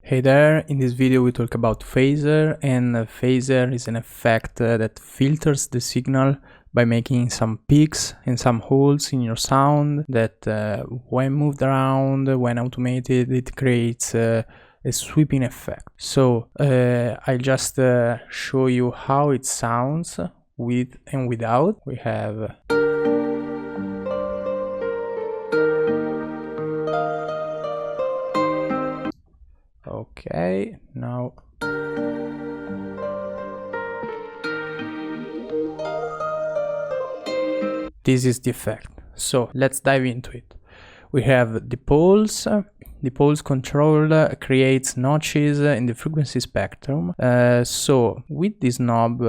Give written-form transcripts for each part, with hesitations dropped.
Hey there, in this video we talk about phaser, and a phaser is an effect that filters the signal by making some peaks and some holes in your sound that when moved around, when automated, it creates a sweeping effect. So I'll just show you how it sounds with and without. We have okay, now this is the effect. So let's dive into it. We have the poles. The poles control creates notches in the frequency spectrum. So with this knob,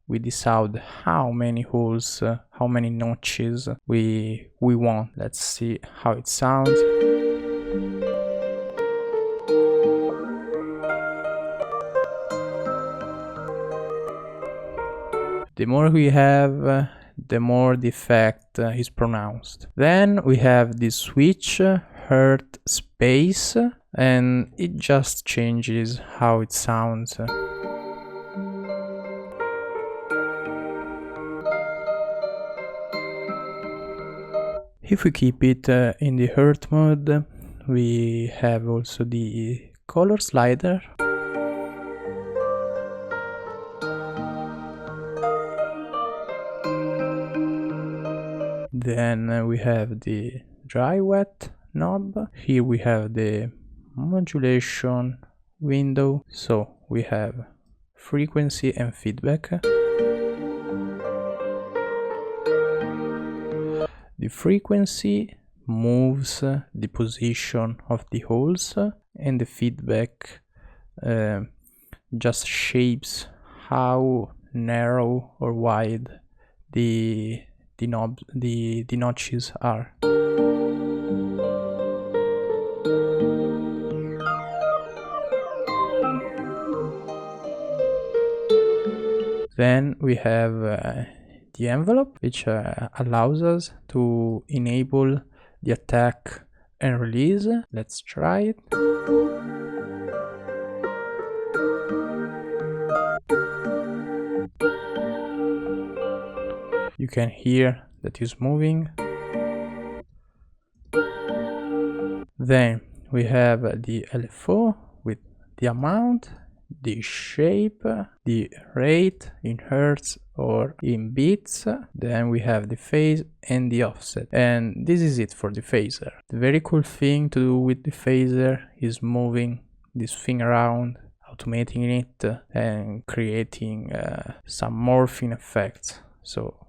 we decide how many holes, how many notches we want. Let's see how it sounds. The more we have, the more the effect is pronounced. Then we have the switch hertz space, and it just changes how it sounds. If we keep it in the hertz mode, we have also the color slider. Then we have the dry wet knob. Here we have the modulation window. So we have frequency and feedback. The frequency moves the position of the holes, and the feedback just shapes how narrow or wide the notches are. Then we have the envelope, which allows us to enable the attack and release. Let's try it. You can hear that it's moving. Then we have the LFO with the amount, the shape, the rate in hertz or in beats. Then we have the phase and the offset. And this is it for the phaser. The very cool thing to do with the phaser is moving this thing around, automating it, and creating some morphing effects. So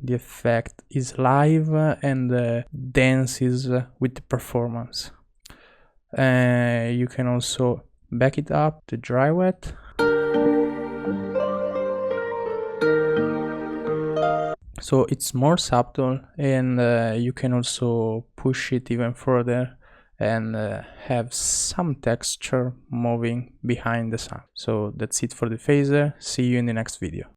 the effect is live and dances with the performance. You can also back it up to dry wet. So it's more subtle, and you can also push it even further and have some texture moving behind the sound. So that's it for the phaser. See you in the next video.